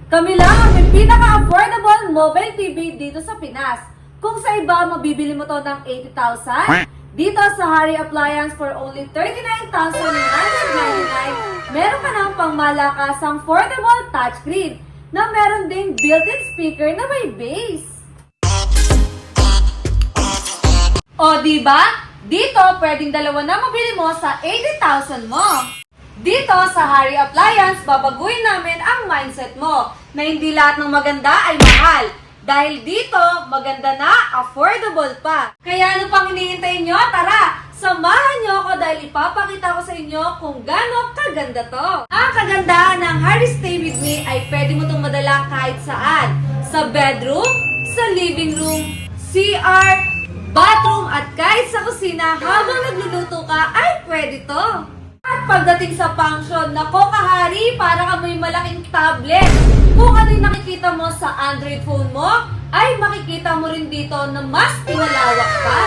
Kami lang ang may pinaka-affordable mobile TV dito sa Pinas. Kung sa iba, mabibili mo to ng 80,000, dito sa Harry Appliance for only 39,999, meron ka ng pangmalakasang affordable touchscreen na meron ding built-in speaker na may bass. O diba? Dito, pwedeng dalawa na mabili mo sa 80,000 mo. Dito sa Harry Appliance, babaguhin namin ang mindset mo na hindi lahat ng maganda ay mahal. Dahil dito, maganda na, affordable pa. Kaya ano pang hinihintay nyo? Tara, samahan nyo ako dahil ipapakita ko sa inyo kung gaano kaganda to. Ang kagandahan ng Harry Stay With Me ay pwede mo itong madala kahit saan. Sa bedroom, sa living room, CR, bathroom at kahit sa kusina habang nagluluto ka ay pwede to. At pagdating sa function, nako kahari, para ka may malaking tablet. Kung ano yung nakikita mo sa Android phone mo, ay makikita mo rin dito na mas pinalawak pa.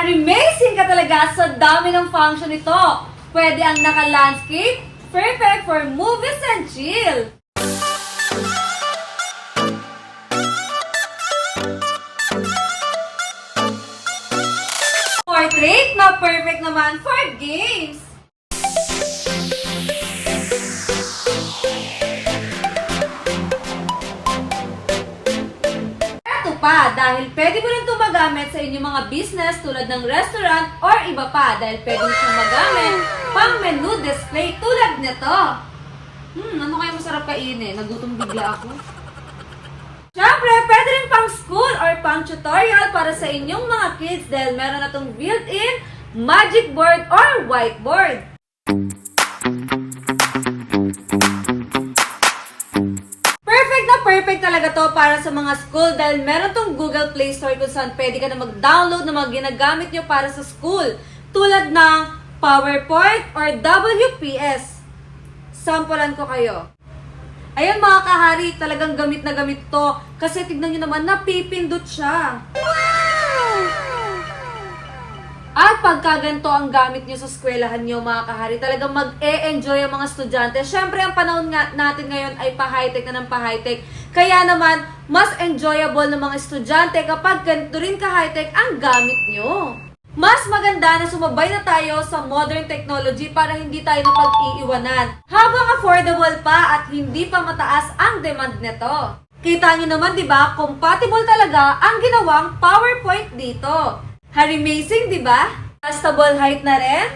Amazing ka talaga sa dami ng function nito. Pwede ang naka-landscape, perfect for movies and chill. Portrait na perfect naman for games. Ito pa, dahil pwede mo rin ito magamit sa inyong mga business tulad ng restaurant or iba pa dahil pwede mo siyang magamit pang menu display tulad nito. Ano kaya masarap kainin? Nagutom bigla ako. Siyempre, pwede rin pang school or pang tutorial para sa inyong mga kids dahil meron na itong built-in magic board or whiteboard. Perfect na perfect talaga to para sa mga school dahil meron itong Google Play Store kung saan pwede ka na mag-download ng mga ginagamit nyo para sa school tulad ng PowerPoint or WPS. Sampulan ko kayo. Ayun mga kahari, talagang gamit na gamit to. Kasi tignan nyo naman, napipindot siya. At pagka ganito ang gamit nyo sa eskwelahan nyo mga kahari, talagang mag-e-enjoy ang mga estudyante. Siyempre, ang panahon natin ngayon ay pa-high-tech na ng pa-high-tech. Kaya naman, mas enjoyable ng mga estudyante kapag ganito rin ka-high-tech ang gamit nyo. Mas maganda na sumabay na tayo sa modern technology para hindi tayo napag-iiwanan. Habang affordable pa at hindi pa mataas ang demand nito. Kita nyo naman, di ba? Compatible talaga ang ginawang PowerPoint dito. Amazing, di ba? Adjustable height na rin.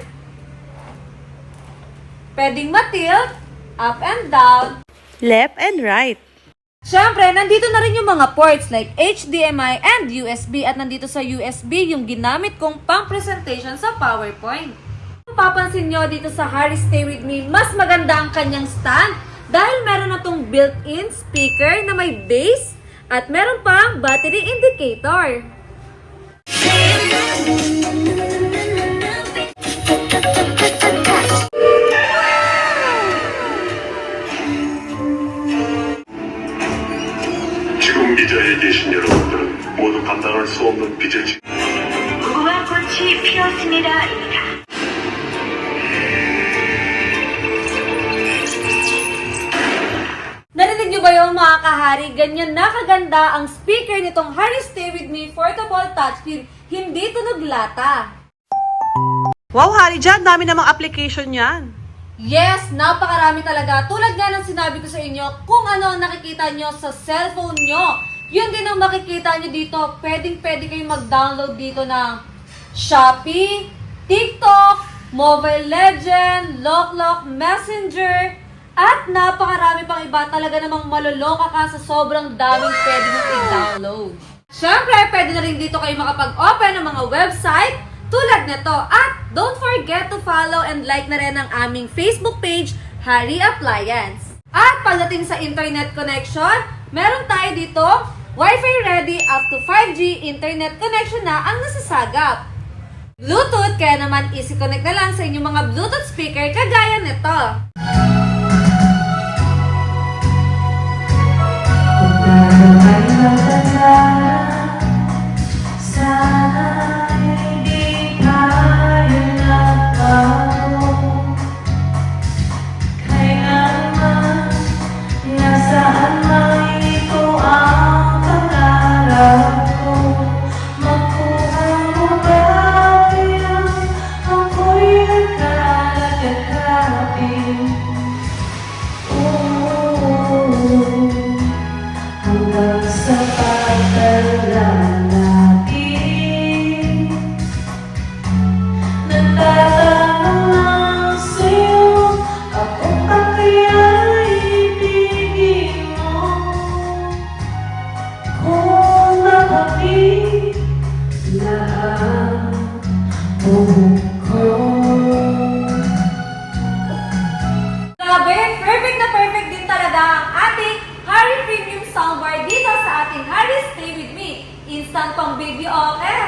Pwedeng matilt, up and down, left and right. Siyempre, nandito na rin yung mga ports like HDMI and USB at nandito sa USB yung ginamit kong pang-presentation sa PowerPoint. Kung papansin nyo dito sa Harry Stay With Me, mas maganda ang kanyang stand dahil meron na tong built-in speaker na may bass at meron pang battery indicator. 기자에 계신 여러분들은 모두 감당할 수 없는 빚을 지 무화꽃이 피었습니다입니다. Narinig nyo ba yung mga kahari? Ganyan na kaganda ang speaker nitong Harry Stay With Me portable touchscreen. Hindi tunog lata. Wow, Hari, dyan, dami namang application yan. Yes, napakarami talaga. Tulad nga ng sinabi ko sa inyo, kung ano ang nakikita nyo sa cellphone nyo, yun din ang makikita nyo dito. Pwedeng-pwede kayong mag-download dito ng Shopee, TikTok, Mobile Legend, Lock, Messenger, at napakarami pang iba. Talaga namang maloloka ka sa sobrang daming pwede mong i-download. Siyempre, pwede na rin dito kayo makapag-open ng mga website tulad nito. At don't forget to follow and like na rin ang aming Facebook page, Harry Appliance. At pagdating sa internet connection, meron tayo dito, Wi-Fi ready up to 5G internet connection na ang nasasagap. Bluetooth, kaya naman easy connect na lang sa inyong mga Bluetooth speaker kagaya nito. Akala ko makuha mo ba kaya ako'y nagkakapin. Hanggang sa pagdala natin, nagtatanong lang sa'yo, ako pa kaya ibigin mo? Kung nakapila ang buhok ko. Grabe, perfect na perfect din talaga ang ating Harry Premium Soundbar dito sa ating Harry Stay With Me. Instant pang baby okay.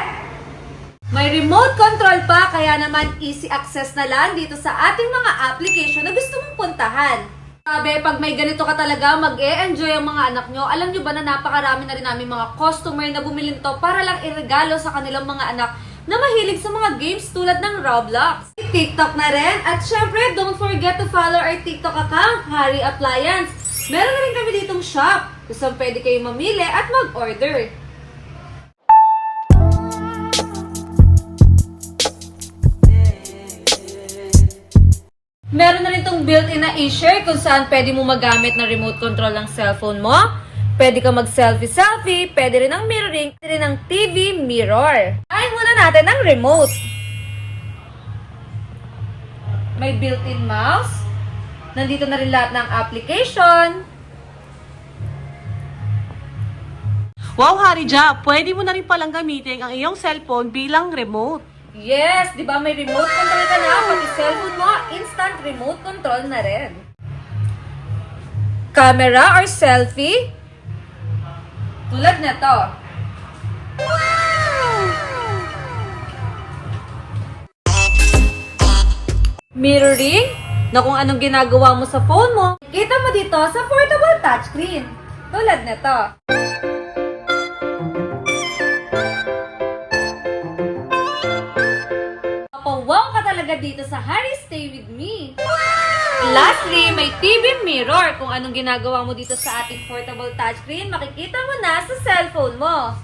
May remote control pa, kaya naman easy access na lang dito sa ating mga application na gusto mong puntahan. Grabe, pag may ganito ka talaga, mag-e-enjoy ang mga anak nyo. Alam nyo ba na napakarami na rin namin mga customer na bumili nito para lang iregalo sa kanilang mga anak na mahilig sa mga games tulad ng Roblox. TikTok na rin. At syempre, don't forget to follow our TikTok account, Harry Appliance. Meron na rin kami ditong shop. Gusto pwede kayong mamili at mag-order. Meron na rin itong built-in na e-share kung saan pwede mo magamit na remote control ng cellphone mo. Pwede ka mag-selfie-selfie, pwede rin ang mirroring, pwede rin ang TV mirror. Kain muna natin ang remote. May built-in mouse. Nandito na rin lahat ng application. Wow, Harija, pwede mo na rin palang gamitin ang iyong cellphone bilang remote. Yes, di ba may remote control ka na? Pati cellphone mo, instant remote control na rin. Camera or selfie? Tulad na to. Mirroring? Na kung anong ginagawa mo sa phone mo, kita mo dito sa portable touchscreen. Tulad na to. Wow ka talaga dito sa Harry Stay With Me. Lastly, may TV mirror. Kung anong ginagawa mo dito sa ating portable touchscreen, makikita mo na sa cellphone mo.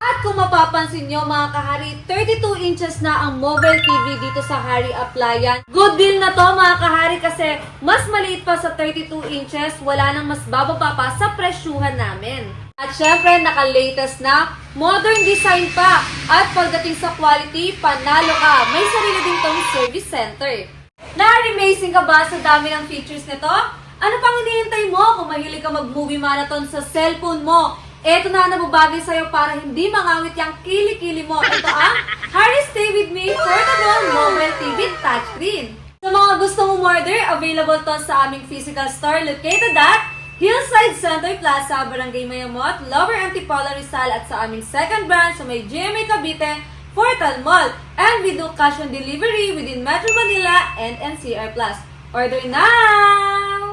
At kung mapapansin nyo mga kahari, 32 inches na ang mobile TV dito sa Harry Appliance. Good deal na to mga kahari kasi mas maliit pa sa 32 inches, wala nang mas bababa pa sa presyuhan namin. At syempre, naka-latest na, modern design pa. At pagdating sa quality, panalo ka. May sarili din tong service center. Na-amazing ka ba sa dami ng features nito? Ano pang hinihintay mo kung mahilig ka mag-movie marathon sa cellphone mo? Eto na nababagay sa'yo para hindi mangawit yung kili-kili mo. Ito ang Harry Stay With Me Portable Mobile TV Touchscreen. Sa mga gustong umorder, available to sa aming physical store located at Hillside Center Plaza, Barangay Mayamot, Lower Antipolo Rizal at sa aming second branch sa may GMA Cavite, Portal Mall. And we do cash on delivery within Metro Manila and NCR Plus. Order now!